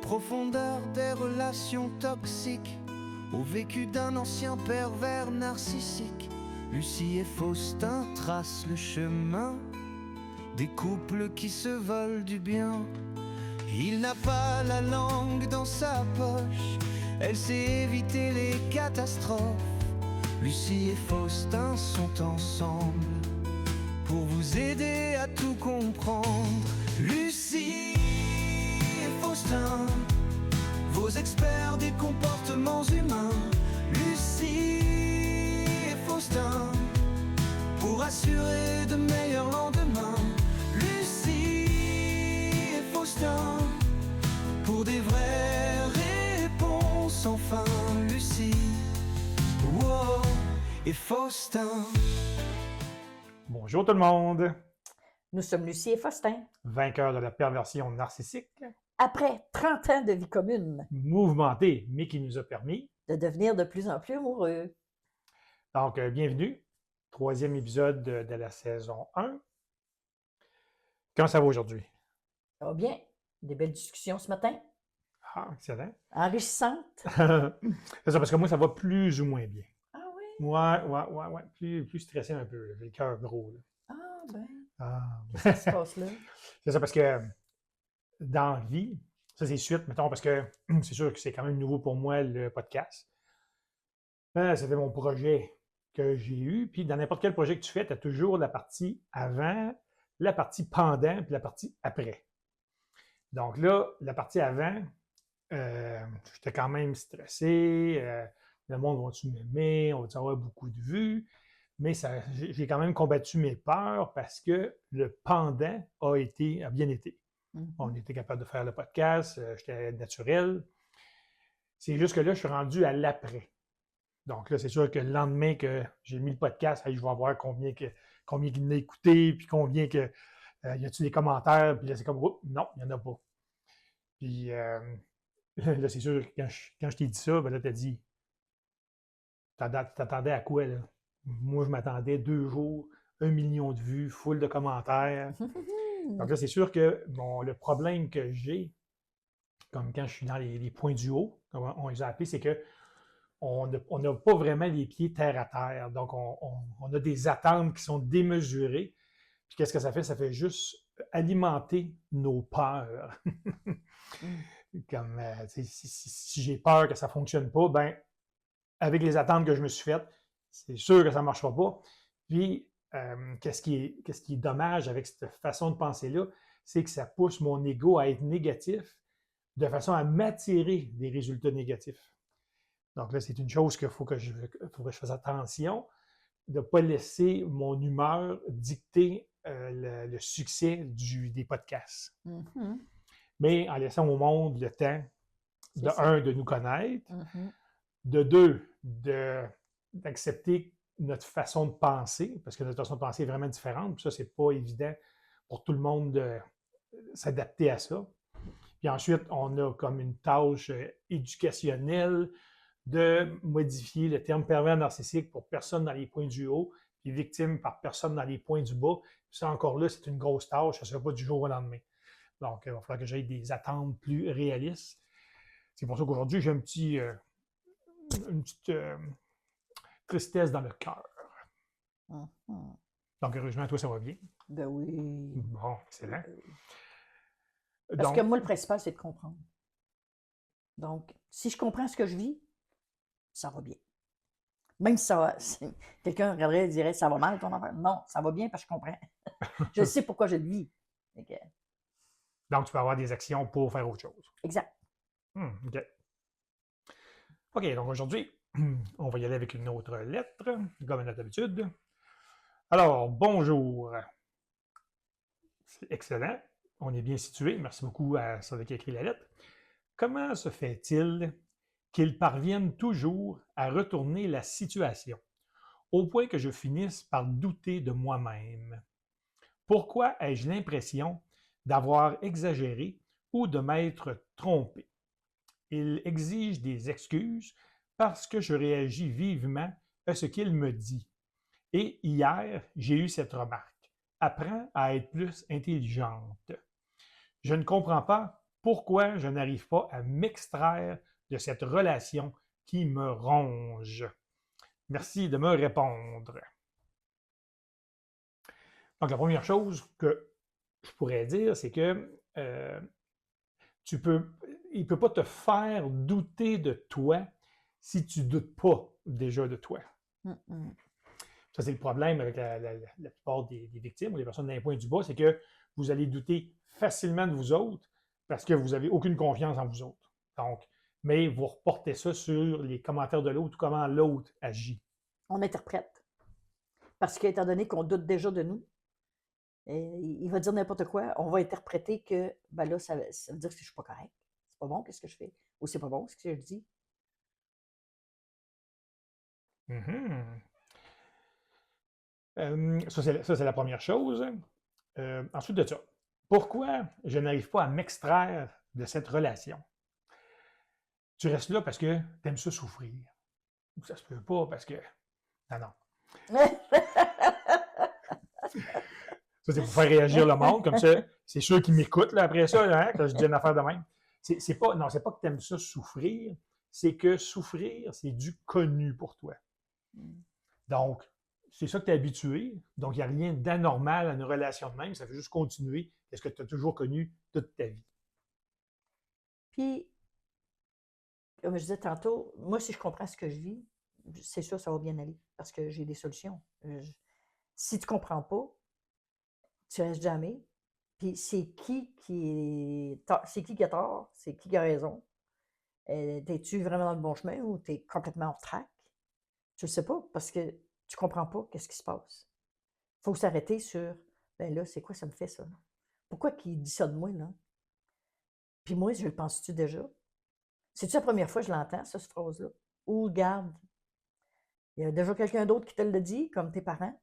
profondeurs des relations toxiques, au vécu d'un ancien pervers narcissique, Lucie et Faustin tracent le chemin des couples qui se volent du bien. Il n'a pas la langue dans sa poche, elle sait éviter les catastrophes. Lucie et Faustin sont ensemble pour vous aider à tout comprendre. Lucie et Faustin, vos experts des comportements humains. Lucie et Faustin, pour assurer de meilleurs lendemains. Lucie et Faustin, pour des vraies réponses. Enfin, Lucie et Faustin. Bonjour tout le monde! Nous sommes Lucie et Faustin. Vainqueurs de la perversion narcissique, Après 30 ans de vie commune, mouvementé, mais qui nous a permis. de devenir de plus en plus amoureux. Donc, bienvenue, troisième épisode de la saison 1. Comment ça va aujourd'hui? Ça va bien? Des belles discussions ce matin? Ah, excellent. Enrichissantes? C'est ça, parce que moi, ça va plus ou moins bien. Ah oui? Ouais. Plus stressé un peu, là. J'ai le cœur gros, là. Ah ben, Ah. qu'est-ce qui se passe là? C'est ça, parce que dans la vie, ça c'est suite, mettons, parce que c'est sûr que c'est quand même nouveau pour moi, le podcast. C'était mon projet que j'ai eu. Puis dans n'importe quel projet que tu fais, tu as toujours la partie avant, la partie pendant, puis la partie après. Donc là, la partie avant, j'étais quand même stressé. Le monde va-tu m'aimer? On va-tu avoir beaucoup de vues? Mais j'ai quand même combattu mes peurs parce que le pendant a bien été. On était capable de faire le podcast, j'étais naturel. C'est juste que là, je suis rendu à l'après. Donc là, c'est sûr que le lendemain que j'ai mis le podcast, je vais voir combien il l'a écouté, puis combien que y a-t-il des commentaires, puis là, c'est comme, oh, non, il n'y en a pas. Puis là, c'est sûr que quand je t'ai dit ça, ben là, tu as dit, t'attendais à quoi, là? Moi, je m'attendais 2 jours, 1 million de vues, full de commentaires. Donc là, c'est sûr que le problème que j'ai, comme quand je suis dans les points du haut, comme on les a appelés, c'est que on n'a pas vraiment les pieds terre à terre. Donc, on a des attentes qui sont démesurées. Puis qu'est-ce que ça fait? Ça fait juste alimenter nos peurs. Comme si j'ai peur que ça ne fonctionne pas, ben avec les attentes que je me suis faites, c'est sûr que ça ne marchera pas. Puis, qu'est-ce qui est dommage avec cette façon de penser-là, c'est que ça pousse mon ego à être négatif de façon à m'attirer des résultats négatifs. Donc là, c'est une chose qu'il faut que je fasse attention, de ne pas laisser mon humeur dicter le succès des podcasts. Mm-hmm. Mais en laissant au monde le temps, de nous connaître, de 2, d'accepter notre façon de penser, parce que notre façon de penser est vraiment différente. Puis ça, c'est pas évident pour tout le monde de s'adapter à ça. Puis ensuite, on a comme une tâche éducationnelle de modifier le terme pervers narcissique pour personne dans les points du haut, puis victime par personne dans les points du bas. Puis ça, encore là, c'est une grosse tâche, ça ne sera pas du jour au lendemain. Donc, il va falloir que j'aie des attentes plus réalistes. C'est pour ça qu'aujourd'hui, j'ai une petite tristesse dans le cœur. Donc, heureusement, toi, ça va bien. Ben oui. Bon, excellent. Parce que moi, le principal, c'est de comprendre. Donc, si je comprends ce que je vis, ça va bien. Même si quelqu'un regarderait et dirait « ça va mal ton affaire ». Non, ça va bien parce que je comprends. Je sais pourquoi je le vis. Donc, tu peux avoir des actions pour faire autre chose. Exact. OK. OK, donc aujourd'hui, on va y aller avec une autre lettre, comme à notre habitude. Alors, bonjour. C'est excellent. On est bien situé. Merci beaucoup à celui qui a écrit la lettre. Comment se fait-il qu'ils parviennent toujours à retourner la situation, au point que je finisse par douter de moi-même? Pourquoi ai-je l'impression d'avoir exagéré ou de m'être trompé? Il exige des excuses parce que je réagis vivement à ce qu'il me dit. Et hier, j'ai eu cette remarque. Apprends à être plus intelligente. Je ne comprends pas pourquoi je n'arrive pas à m'extraire de cette relation qui me ronge? Merci de me répondre. Donc, la première chose que je pourrais dire, c'est que il ne peut pas te faire douter de toi si tu ne doutes pas déjà de toi. Ça, c'est le problème avec la plupart des victimes ou les personnes d'un point du bas, c'est que vous allez douter facilement de vous autres parce que vous n'avez aucune confiance en vous autres. Donc, mais vous reportez ça sur les commentaires de l'autre ou comment l'autre agit. On interprète. Parce qu'étant donné qu'on doute déjà de nous, il va dire n'importe quoi, on va interpréter que ben là, ça veut dire que je ne suis pas correct. C'est pas bon, qu'est-ce que je fais? Ou c'est pas bon, ce que je dis. Ça, c'est la première chose. Ensuite de ça, pourquoi je n'arrive pas à m'extraire de cette relation? Tu restes là parce que tu aimes ça souffrir. Ou ça se peut pas parce que... Non. Ça, c'est pour faire réagir le monde, comme ça, c'est ceux qui m'écoutent là, après ça, hein, quand je dis une affaire de même. C'est pas que tu aimes ça souffrir, c'est que souffrir, c'est du connu pour toi. Donc, c'est ça que tu es habitué. Donc, il n'y a rien d'anormal à une relation de même. Ça fait juste continuer ce que tu as toujours connu toute ta vie. Puis, comme je disais tantôt, moi, si je comprends ce que je vis, c'est sûr, ça va bien aller parce que j'ai des solutions. Si tu ne comprends pas, tu restes jamais. Puis, c'est qui a tort? C'est qui a raison? Es-tu vraiment dans le bon chemin ou tu es complètement off track? Tu ne le sais pas parce que tu ne comprends pas qu'est-ce qui se passe. Il faut s'arrêter sur, ben là, c'est quoi ça me fait ça? Pourquoi qu'il dit ça de moi, là? Puis moi, je le pense-tu déjà? C'est-tu la première fois que je l'entends, ça, cette phrase-là? Ou, regarde, il y a déjà quelqu'un d'autre qui te le dit, comme tes parents.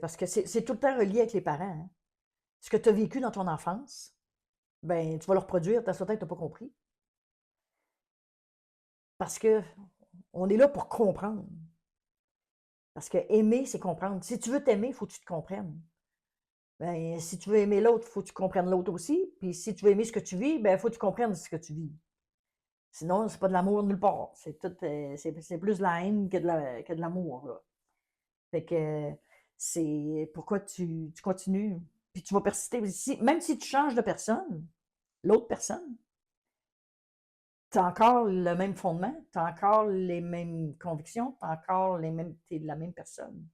Parce que c'est tout le temps relié avec les parents. Hein? Ce que tu as vécu dans ton enfance, ben, tu vas le reproduire, t'as certain que tu n'as pas compris. Parce que on est là pour comprendre. Parce que aimer, c'est comprendre. Si tu veux t'aimer, il faut que tu te comprennes. Ben, si tu veux aimer l'autre, il faut que tu comprennes l'autre aussi. Puis si tu veux aimer ce que tu vis, ben, il faut que tu comprennes ce que tu vis. Sinon, c'est pas de l'amour nulle part. C'est plus de la haine que de l'amour. Là. Fait que c'est pourquoi tu continues. Puis tu vas persister. Même si tu changes de personne, l'autre personne, tu as encore le même fondement, tu as encore les mêmes convictions, tu es la même personne.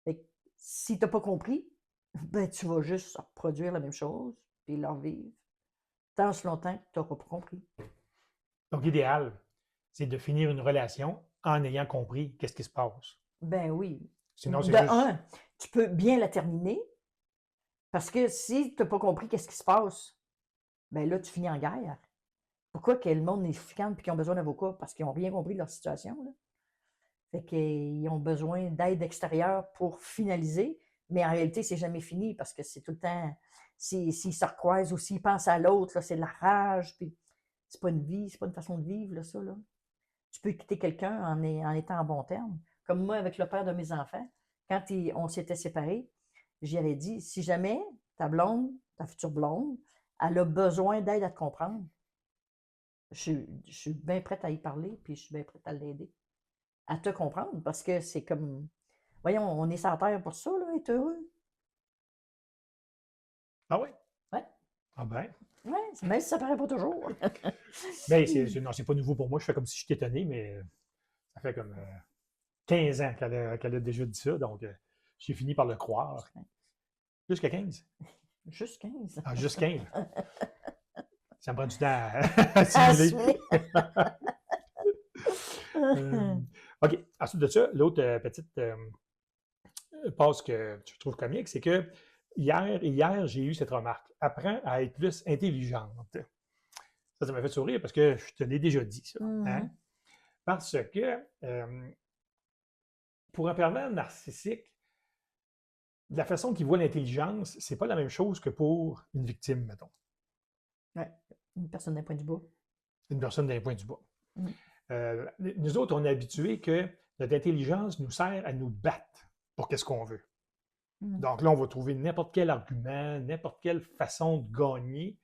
Fait que, si tu n'as pas compris, ben, tu vas juste reproduire la même chose, puis leur vivre, tant aussi longtemps que tu n'auras pas compris. Donc, l'idéal, c'est de finir une relation en ayant compris qu'est-ce qui se passe. Ben oui. Sinon, c'est juste... un, tu peux bien la terminer, parce que si tu n'as pas compris qu'est-ce qui se passe, ben là, tu finis en guerre. Pourquoi que le monde est fliquant et qu'ils ont besoin d'avocats? Parce qu'ils n'ont rien compris de leur situation. Là. Fait qu'ils ont besoin d'aide extérieure pour finaliser, mais en réalité, c'est jamais fini parce que c'est tout le temps, s'ils se recroisent ou s'ils pensent à l'autre, c'est de la rage, puis c'est pas une vie, c'est pas une façon de vivre, là, ça. Là. Tu peux quitter quelqu'un en étant en bon terme. Comme moi, avec le père de mes enfants, quand on s'était séparés, j'y avais dit, si jamais ta blonde, ta future blonde, elle a besoin d'aide à te comprendre, je suis bien prête à y parler, puis je suis bien prête à l'aider, à te comprendre, parce que c'est comme, voyons, on est sur la terre pour ça, là, être heureux. Ah oui? Ouais. Ah ben. Oui, même si ça paraît pas toujours. Mais non, c'est pas nouveau pour moi, je fais comme si j'étais étonné, mais ça fait comme 15 ans qu'elle a déjà dit ça, donc j'ai fini par le croire. Jusqu'à 15? Juste 15. Ah, juste 15. Ça me prend du temps à assimiler. OK. Ensuite de ça, l'autre petite passe que je trouve comique, c'est que hier, j'ai eu cette remarque. Apprends à être plus intelligente. Ça m'a fait sourire parce que je te l'ai déjà dit, ça. Hein? Parce que pour un pervers narcissique, la façon qu'il voit l'intelligence, c'est pas la même chose que pour une victime, mettons. Oui, une personne d'un point du bas. Une personne d'un point du bas. Nous autres, on est habitués que notre intelligence nous sert à nous battre pour qu'est-ce qu'on veut. Donc là, on va trouver n'importe quel argument, n'importe quelle façon de gagner.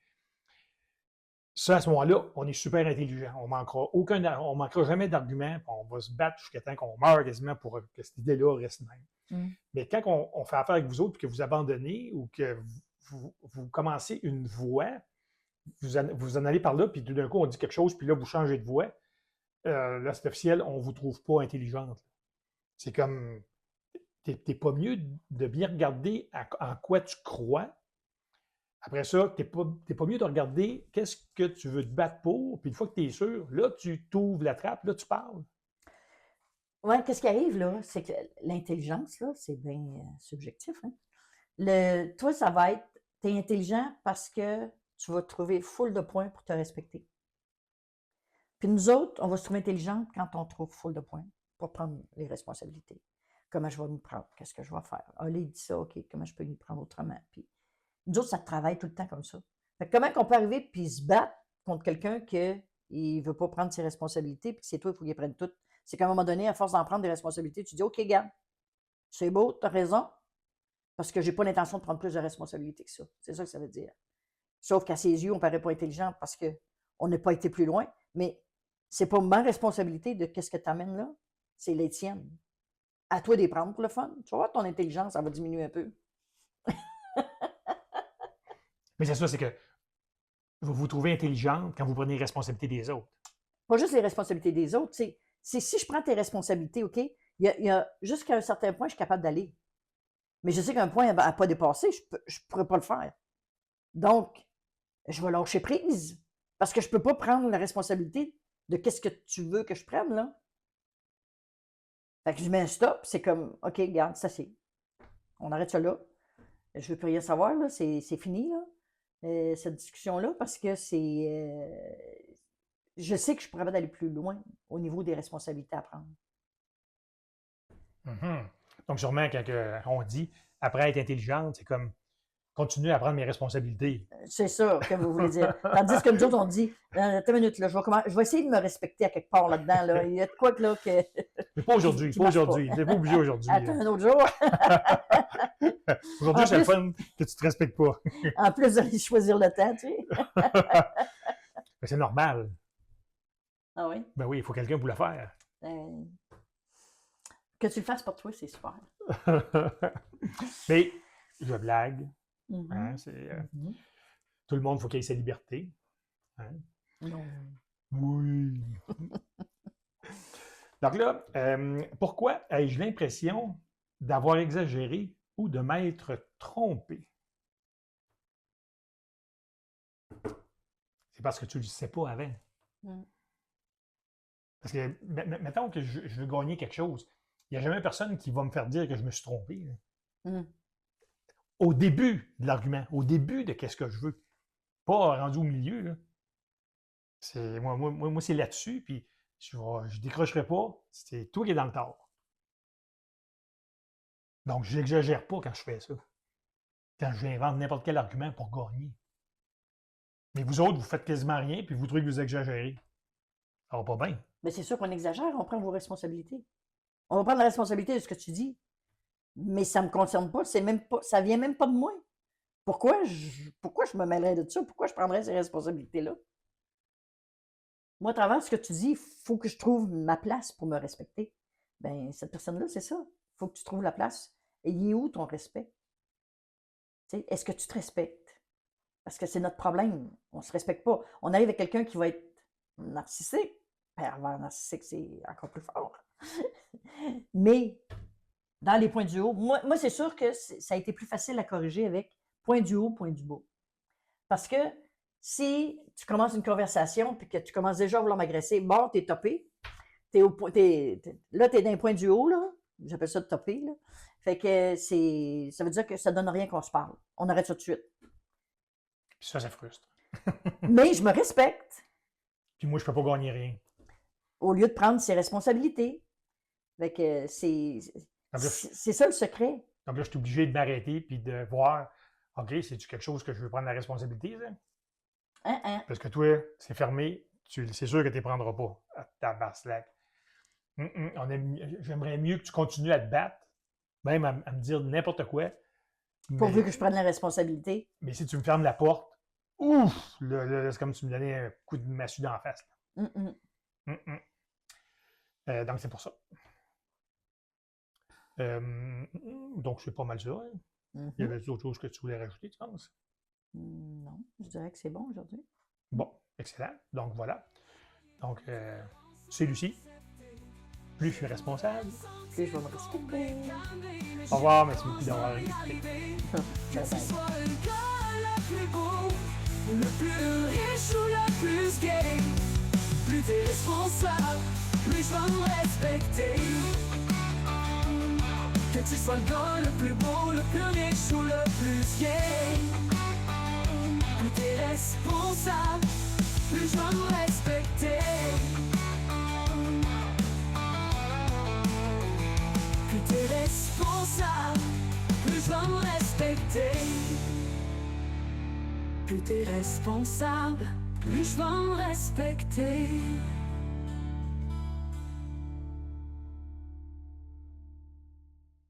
Ça, à ce moment-là, on est super intelligent. On manquera jamais d'arguments. On va se battre jusqu'à temps qu'on meure quasiment pour que cette idée-là reste même. Mais quand on fait affaire avec vous autres, puis que vous abandonnez ou que vous commencez une voie, vous en allez par là, puis tout d'un coup, on dit quelque chose, puis là, vous changez de voie. Là, c'est officiel, on ne vous trouve pas intelligente. C'est comme, t'es pas mieux de bien regarder en quoi tu crois. Après ça, t'es pas mieux de regarder qu'est-ce que tu veux te battre pour, puis une fois que tu es sûr, là, tu t'ouvres la trappe, là, tu parles. Oui, qu'est-ce qui arrive, là? C'est que l'intelligence, là, c'est bien subjectif. Hein? Toi, ça va être, t'es intelligent parce que tu vas trouver full de points pour te respecter. Puis nous autres, on va se trouver intelligent quand on trouve full de points pour prendre les responsabilités. Comment je vais m'y prendre? Qu'est-ce que je vais faire? Ah, là, il dit ça, OK, comment je peux m'y prendre autrement? Puis nous autres, ça travaille tout le temps comme ça. Fait que comment qu'on peut arriver puis se battre contre quelqu'un qui ne veut pas prendre ses responsabilités puis que c'est toi, il faut qu'il prenne toutes. C'est qu'à un moment donné, à force d'en prendre des responsabilités, tu dis OK, garde, c'est beau, tu as raison, parce que j'ai pas l'intention de prendre plus de responsabilités que ça. C'est ça que ça veut dire. Sauf qu'à ses yeux, on paraît pas intelligent parce qu'on n'a pas été plus loin, mais c'est pas ma responsabilité de qu'est-ce que tu amènes là, c'est les tiennes. À toi de les prendre pour le fun. Tu vas voir, ton intelligence, ça va diminuer un peu. Mais c'est ça, c'est que vous vous trouvez intelligente quand vous prenez les responsabilités des autres. Pas juste les responsabilités des autres, c'est si je prends tes responsabilités, OK, il y a jusqu'à un certain point, je suis capable d'aller. Mais je sais qu'un point à pas dépasser, je ne pourrais pas le faire. Donc, je vais lâcher prise parce que je ne peux pas prendre la responsabilité de qu'est-ce que tu veux que je prenne, là. Fait que je mets un stop, c'est comme, OK, regarde, ça c'est. On arrête ça là. Je ne veux plus rien savoir, là, c'est fini, là, cette discussion-là, parce que c'est. Je sais que je pourrais pas aller plus loin au niveau des responsabilités à prendre. Donc, sûrement, quand on dit après être intelligente, c'est comme continuer à prendre mes responsabilités. C'est ça que vous voulez dire. Tandis que nous autres, on dit attends une minute, là, je vais essayer de me respecter à quelque part là-dedans. Là. Il y a de quoi que là que. Mais pas aujourd'hui, pas aujourd'hui. T'es pas obligé aujourd'hui. Attends un autre jour. Aujourd'hui, c'est le fun que tu te respectes pas. En plus d'aller choisir le temps, tu sais. Mais c'est normal. Ah oui? Ben oui, il faut quelqu'un pour le faire. Que tu le fasses pour toi, c'est super. Mais je blague. Hein, tout le monde, il faut qu'il ait sa liberté. Hein? Non. Oui. Donc là, pourquoi ai-je l'impression d'avoir exagéré ou de m'être trompé? C'est parce que tu ne le sais pas avant. Parce que, mettons que je veux gagner quelque chose, il n'y a jamais personne qui va me faire dire que je me suis trompé. Au début de l'argument, au début de qu'est-ce que je veux. Pas rendu au milieu. Là. Moi c'est là-dessus, puis je décrocherai pas. C'est toi qui es dans le tort. Donc, je n'exagère pas quand je fais ça. Quand j'invente n'importe quel argument pour gagner. Mais vous autres, vous faites quasiment rien, puis vous trouvez que vous exagérez. Ça va pas bien. Mais c'est sûr qu'on exagère, on prend vos responsabilités. On va prendre la responsabilité de ce que tu dis. Mais ça ne me concerne pas, ça vient même pas de moi. Pourquoi je me mêlerais de ça? Pourquoi je prendrais ces responsabilités-là? Moi, à travers ce que tu dis, il faut que je trouve ma place pour me respecter. Bien, cette personne-là, c'est ça. Il faut que tu trouves la place. Et il est où ton respect? Est-ce que tu te respectes? Parce que c'est notre problème. On ne se respecte pas. On arrive avec quelqu'un qui va être narcissique. Pervers narcissique, c'est encore plus fort. Mais dans les points du haut, moi c'est sûr que ça a été plus facile à corriger avec point du haut, point du bas. Parce que si tu commences une conversation et que tu commences déjà à vouloir m'agresser, bon, t'es topé. Là, t'es dans les points du haut, là. J'appelle ça de topé, là. Fait que ça veut dire que ça donne rien qu'on se parle. On arrête ça tout de suite. Puis ça frustre. Mais je me respecte. Puis moi, je peux pas gagner rien. Au lieu de prendre ses responsabilités. Fait que c'est ça le secret. Donc là, je suis obligé de m'arrêter puis de voir, OK, c'est-tu quelque chose que je veux prendre la responsabilité, ça? Parce que toi, c'est fermé, c'est sûr que tu ne prendras pas à ta basse-lac. J'aimerais mieux que tu continues à te battre même à me dire n'importe quoi. Pourvu que je prenne la responsabilité. Mais si tu me fermes la porte, ouf! Là, c'est comme si tu me donnais un coup de massue dans la face. Donc, c'est pour ça. Donc, c'est pas mal ça. Hein? Il y avait d'autres choses que tu voulais rajouter, tu penses? Non, je dirais que c'est bon aujourd'hui. Bon, excellent. Donc, voilà. Donc, c'est Lucie. Plus je suis responsable, Plus je vais me respecter. Au revoir, merci beaucoup d'avoir écouté. Bye bye. Le plus riche ou le plus gay, plus t'es responsable, plus je vais me respecter. Que tu sois le gars le plus beau, le plus riche ou le plus gay, plus t'es responsable, plus je vais me respecter. Plus t'es responsable, plus je vais me respecter. Plus t'es responsable, plus je vais me respecter.